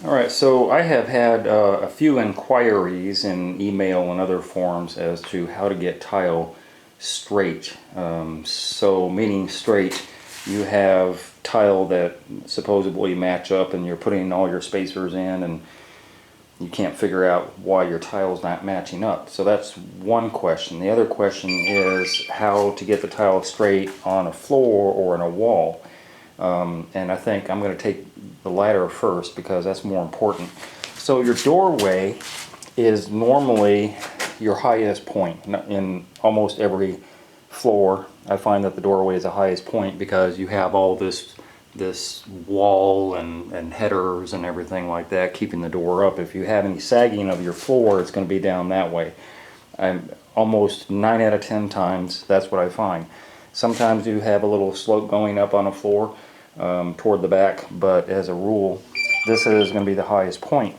Alright, so I have had a few inquiries in email and other forums as to how to get tile straight. So meaning straight, you have tile that supposedly match up and you're putting all your spacers in and you can't figure out why your tile's not matching up. So that's one question. The other question is how to get the tile straight on a floor or on a wall. And I think I'm going to take the latter first because that's more important. So your doorway is normally your highest point in almost every floor. I find that the doorway is the highest point because you have all this wall and headers and everything like that keeping the door up. If you have any sagging of your floor, it's going to be down that way. Almost 9 out of 10 times that's what I find. Sometimes you have a little slope going up on a floor toward the back, but as a rule this is going to be the highest point.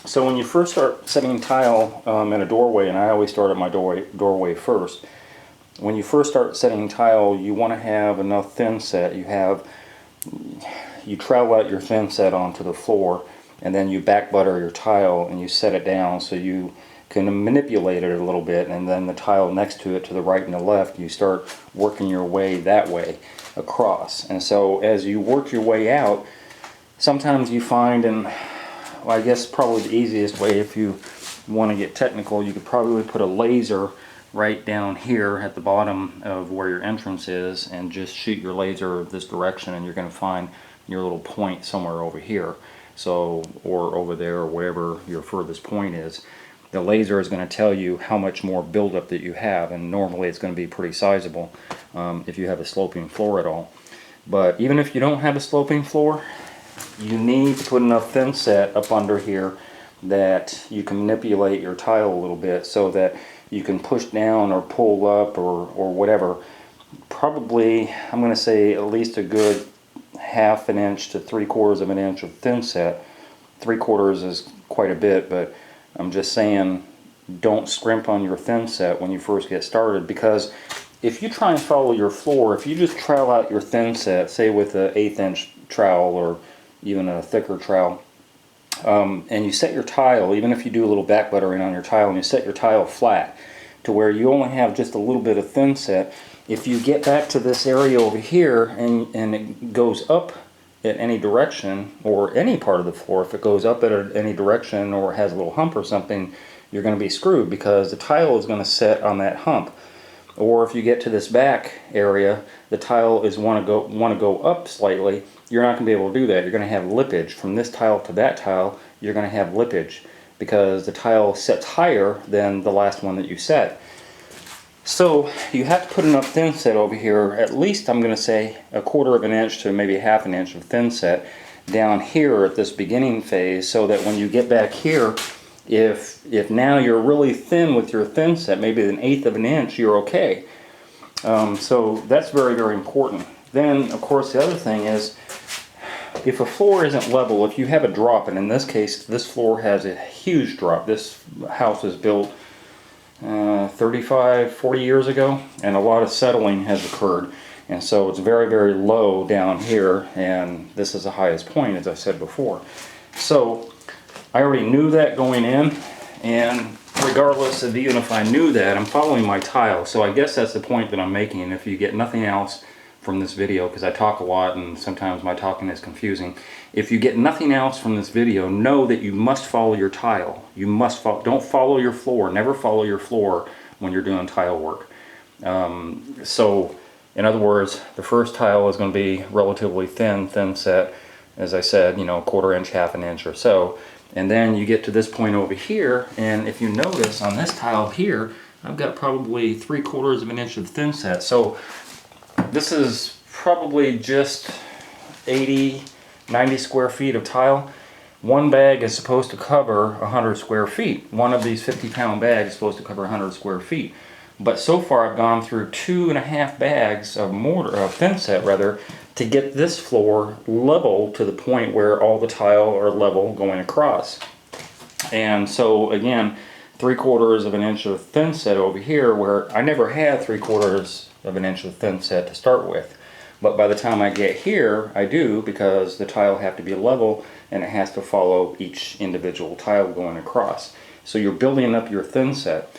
So when you first start setting tile in a doorway, and I always start at my doorway first, when you first start setting tile you want to have enough thin set. You trowel out your thin set onto the floor and then you back butter your tile and you set it down so you can manipulate it a little bit, and then the tile next to it to the right and the left, you start working your way that way across. And so as you work your way out, sometimes you find, and well, I guess probably the easiest way, if you want to get technical, you could probably put a laser right down here at the bottom of where your entrance is and just shoot your laser this direction and you're going to find your little point somewhere over here, so, or over there, or wherever your furthest point is. The laser is going to tell you how much more buildup that you have, and normally it's going to be pretty sizable if you have a sloping floor at all. But even if you don't have a sloping floor, you need to put enough thin set up under here that you can manipulate your tile a little bit so that you can push down or pull up or whatever. Probably, I'm going to say at least a good 1/2 inch to 3/4 of an inch of thin set. 3/4 is quite a bit, but I'm just saying don't scrimp on your thin set when you first get started, because if you try and follow your floor, if you just trowel out your thin set, say with an 1/8 inch trowel or even a thicker trowel, and you set your tile, even if you do a little back buttering on your tile and you set your tile flat to where you only have just a little bit of thin set, if you get back to this area over here and it goes up at any direction, or any part of the floor, if it goes up at any direction or has a little hump or something, you're going to be screwed because the tile is going to set on that hump. Or if you get to this back area, the tile is want to go up slightly, you're not going to be able to do that. You're going to have lippage from this tile to that tile. You're going to have lippage because the tile sets higher than the last one that you set. So you have to put enough thin set over here, at least I'm going to say 1/4 of an inch to maybe 1/2 an inch of thin set down here at this beginning phase, so that when you get back here, if now you're really thin with your thin set, maybe 1/8 of an inch, you're okay. So that's very, very important. Then of course the other thing is, if a floor isn't level, if you have a drop, and in this case this floor has a huge drop. This house was built 35-40 years ago, and a lot of settling has occurred, and so it's very, very low down here, and this is the highest point, as I said before. So I already knew that going in, and regardless of even if I knew that, I'm following my tile. So I guess that's the point that I'm making. If you get nothing else from this video, because I talk a lot and sometimes my talking is confusing, if you get nothing else from this video, know that you must follow your tile. You must don't follow your floor. Never follow your floor when you're doing tile work. So in other words, the first tile is going to be relatively thin set, as I said, 1/4 inch, 1/2 an inch or so. And then you get to this point over here, and if you notice on this tile here, I've got probably 3/4 of an inch of thin set. So this is probably just 80-90 square feet of tile. One bag is supposed to cover 100 square feet. One of these 50-pound bags is supposed to cover 100 square feet. But so far I've gone through 2.5 bags of thin set rather, to get this floor level to the point where all the tile are level going across. And so again, 3/4 of an inch of thin set over here, where I never had 3/4 of an inch of thin set to start with. But by the time I get here, I do, because the tile have to be level and it has to follow each individual tile going across. So you're building up your thin set.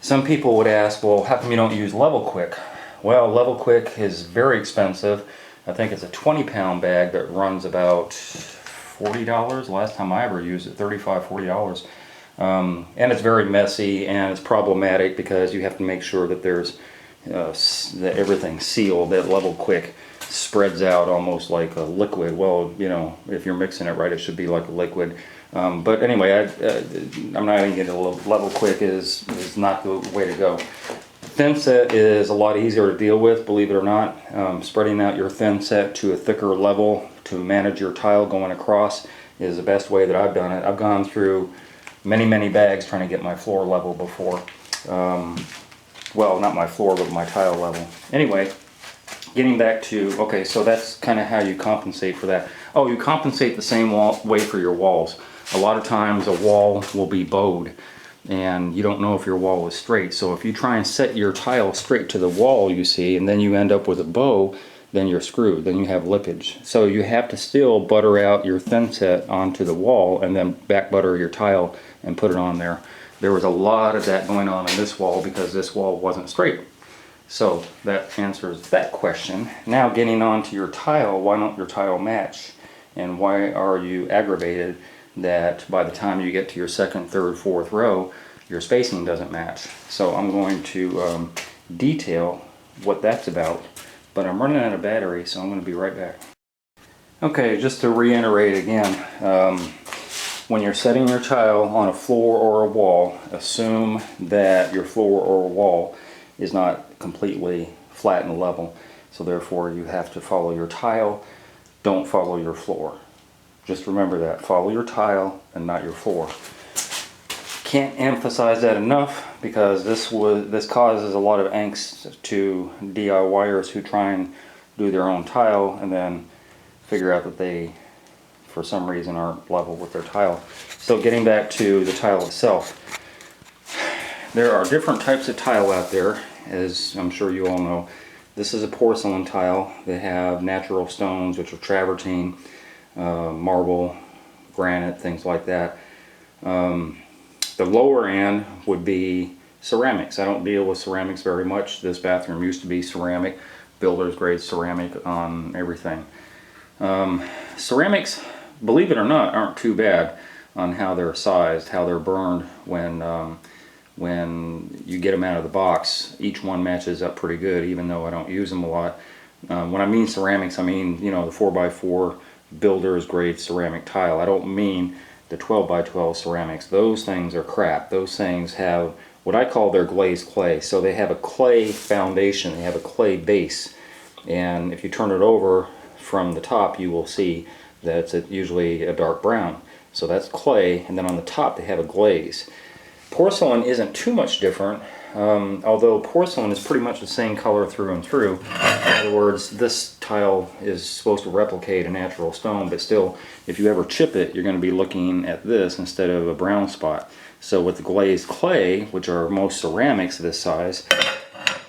Some people would ask, well, how come you don't use Level Quick? Well, Level Quick is very expensive. I think it's a 20-pound bag that runs about $40. Last time I ever used it, $35, $40. And it's very messy and it's problematic because you have to make sure that there's that everything's sealed. That Level Quick spreads out almost like a liquid. Well, you know, if you're mixing it right, it should be like a liquid. But anyway, I'm not even getting to Level Quick is not the way to go. Thin set is a lot easier to deal with, believe it or not. Spreading out your thin set to a thicker level to manage your tile going across is the best way that I've done it. I've gone through many bags trying to get my floor level before. Well, not my floor, but my tile level. Anyway, getting back to, okay, so that's kind of how you compensate for that. Oh, you compensate the same way for your walls. A lot of times a wall will be bowed and you don't know if your wall is straight. So if you try and set your tile straight to the wall, you see, and then you end up with a bow, then you're screwed. Then you have lippage. So you have to still butter out your thin set onto the wall and then back butter your tile and put it on there. There was a lot of that going on this wall because this wall wasn't straight. So that answers that question. Now getting on to your tile, why don't your tile match? And why are you aggravated that by the time you get to your second, third, fourth row, your spacing doesn't match? So I'm going to detail what that's about, but I'm running out of battery, so I'm going to be right back. Okay, just to reiterate again, when you're setting your tile on a floor or a wall, assume that your floor or wall is not completely flat and level. So therefore you have to follow your tile, don't follow your floor. Just remember that, follow your tile and not your floor. Can't emphasize that enough because this causes a lot of angst to DIYers who try and do their own tile and then figure out that they for some reason aren't level with their tile. So getting back to the tile itself, there are different types of tile out there, as I'm sure you all know. This is a porcelain tile. They have natural stones, which are travertine, marble, granite, things like that. The lower end would be ceramics. I don't deal with ceramics very much. This bathroom used to be ceramic, builder's grade ceramic on everything. Ceramics, believe it or not, aren't too bad on how they're sized, how they're burned when you get them out of the box. Each one matches up pretty good, even though I don't use them a lot. When I mean ceramics, I mean, you know, the 4x4 builder's grade ceramic tile. I don't mean the 12x12 ceramics. Those things are crap. Those things have what I call their glazed clay. So they have a clay foundation, they have a clay base, and if you turn it over from the top, you will see that it's usually a dark brown. So that's clay, and then on the top they have a glaze. Porcelain isn't too much different, although porcelain is pretty much the same color through and through. In other words, this tile is supposed to replicate a natural stone, but still, if you ever chip it, you're going to be looking at this instead of a brown spot. So with the glazed clay, which are most ceramics this size,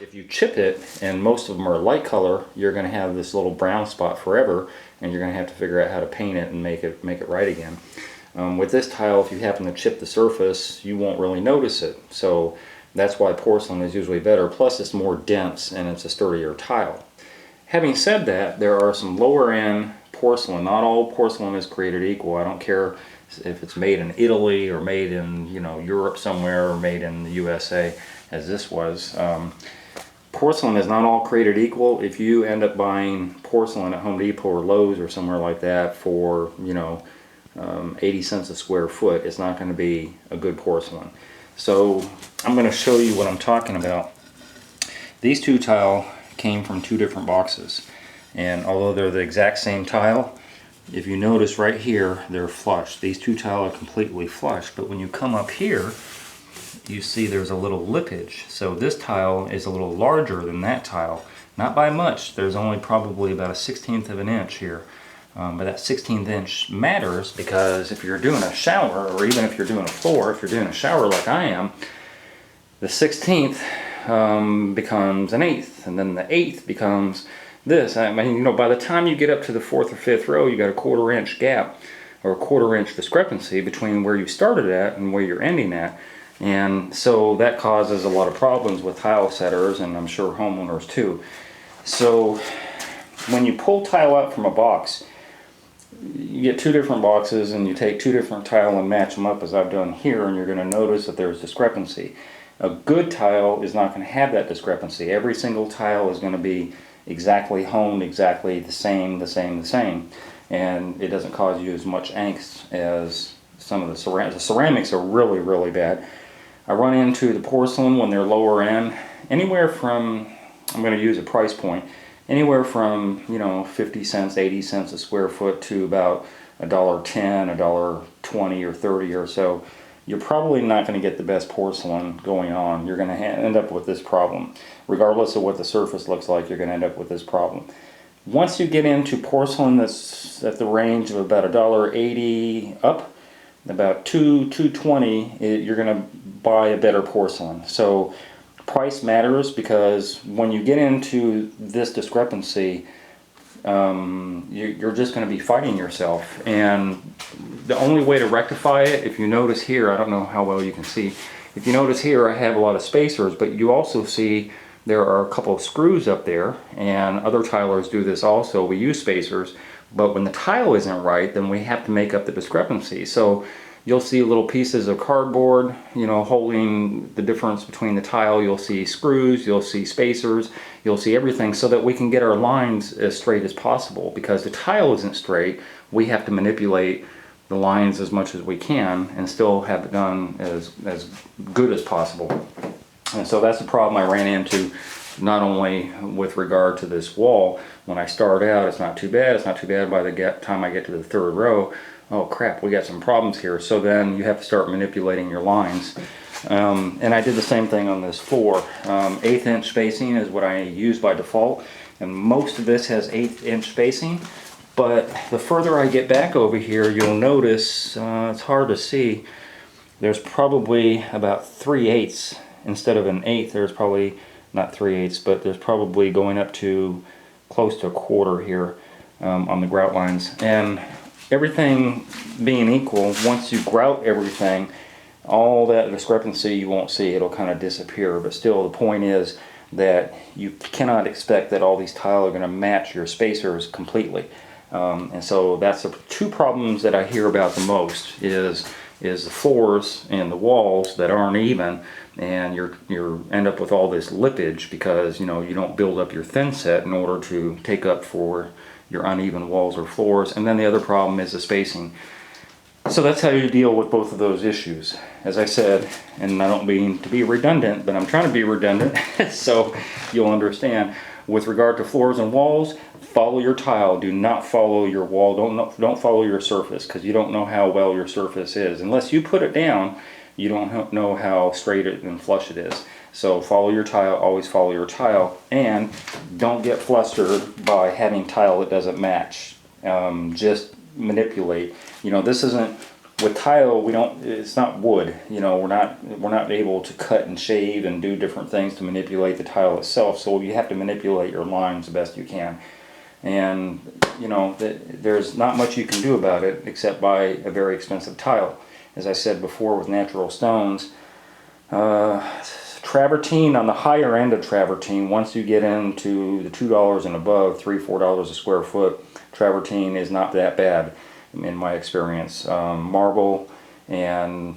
if you chip it, and most of them are light color, you're going to have this little brown spot forever, and you're going to have to figure out how to paint it and make it right again. With this tile, if you happen to chip the surface, you won't really notice it. So that's why porcelain is usually better. Plus it's more dense and it's a sturdier tile. Having said that, there are some lower end porcelain. Not all porcelain is created equal. I don't care if it's made in Italy or made in, you know, Europe somewhere, or made in the USA as this was. Porcelain is not all created equal. If you end up buying porcelain at Home Depot or Lowe's or somewhere like that for, you know, 80 cents a square foot, it's not going to be a good porcelain. So I'm going to show you what I'm talking about. These two tile came from two different boxes, and although they're the exact same tile, if you notice right here, they're flush. These two tile are completely flush, but when you come up here, you see there's a little lippage. So this tile is a little larger than that tile, not by much. There's only probably about a 1/16 of an inch here. But that 1/16 inch matters because if you're doing a shower, or even if you're doing a floor, if you're doing a shower like I am, the 1/16 becomes an 1/8, and then the 1/8 becomes this. I mean, you know, by the time you get up to the 4th or 5th row, you got a 1/4 inch gap or a 1/4 inch discrepancy between where you started at and where you're ending at. And so that causes a lot of problems with tile setters, and I'm sure homeowners too. So when you pull tile out from a box, you get 2 different boxes and you take 2 different tile and match them up as I've done here, and you're going to notice that there's discrepancy. A good tile is not going to have that discrepancy. Every single tile is going to be exactly honed, exactly the same, and it doesn't cause you as much angst as some of the ceramics. The ceramics are really, really bad. I run into the porcelain when they're lower end, anywhere from, I'm going to use a price point, anywhere from, you know, 50 cents, 80 cents a square foot to about $1.10, $1.20 or 30 or so. You're probably not going to get the best porcelain going on. You're going to end up with this problem. Regardless of what the surface looks like, you're going to end up with this problem. Once you get into porcelain that's at the range of about $1.80 up, about $2.20, you're going to buy a better porcelain. So price matters, because when you get into this discrepancy, you're just going to be fighting yourself. And the only way to rectify it, if you notice here, I don't know how well you can see, if you notice here I have a lot of spacers, but you also see there are a couple of screws up there, and other tilers do this also. We use spacers, but when the tile isn't right, then we have to make up the discrepancy. So you'll see little pieces of cardboard, you know, holding the difference between the tile. You'll see screws, you'll see spacers, you'll see everything, so that we can get our lines as straight as possible. Because the tile isn't straight, we have to manipulate the lines as much as we can and still have it done as good as possible. And so that's the problem I ran into, not only with regard to this wall. When I start out, it's not too bad. It's not too bad by the time I get to the 3rd row. Oh crap, we got some problems here. So then you have to start manipulating your lines. And I did the same thing on this floor. 1/8 inch spacing is what I use by default, and most of this has 1/8 inch spacing. But the further I get back over here, you'll notice, it's hard to see, there's probably about 3/8 instead of an 1/8. There's probably not 3/8, but there's probably going up to close to 1/4 here on the grout lines. And everything being equal, once you grout everything, all that discrepancy you won't see. It'll kind of disappear. But still, the point is that you cannot expect that all these tile are going to match your spacers completely. And so that's the 2 problems that I hear about the most, is the floors and the walls that aren't even, and you end up with all this lippage because, you know, you don't build up your thin set in order to take up for your uneven walls or floors. And then the other problem is the spacing. So that's how you deal with both of those issues. As I said, and I don't mean to be redundant, but I'm trying to be redundant so you'll understand. With regard to floors and walls, follow your tile. Do not follow your wall. Don't follow your surface, because you don't know how well your surface is. Unless you put it down, you don't know how straight and flush it is. So follow your tile, always follow your tile, and don't get flustered by having tile that doesn't match. Just manipulate. You know, this isn't, with tile, it's not wood. You know, we're not able to cut and shave and do different things to manipulate the tile itself. So you have to manipulate your lines the best you can. And, you know, there's not much you can do about it except buy a very expensive tile. As I said before, with natural stones, travertine, on the higher end of travertine, once you get into the $2 and above, $3, $4 a square foot, travertine is not that bad in my experience. Marble and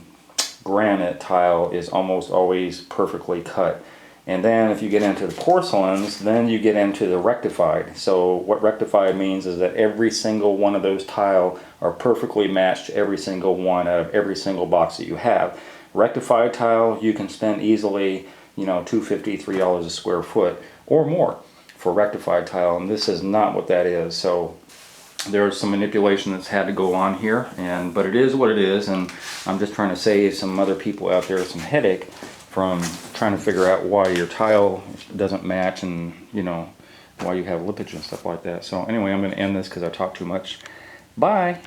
granite tile is almost always perfectly cut. And then if you get into the porcelains, then you get into the rectified. So what rectified means is that every single one of those tile are perfectly matched to every single one out of every single box that you have. Rectified tile, you can spend easily, you know, $2.50, $3 a square foot or more for rectified tile, and this is not what that is. So there's some manipulation that's had to go on here, but it is what it is, and I'm just trying to save some other people out there some headache from trying to figure out why your tile doesn't match, and, you know, why you have lippage and stuff like that. So anyway, I'm going to end this because I talked too much. Bye!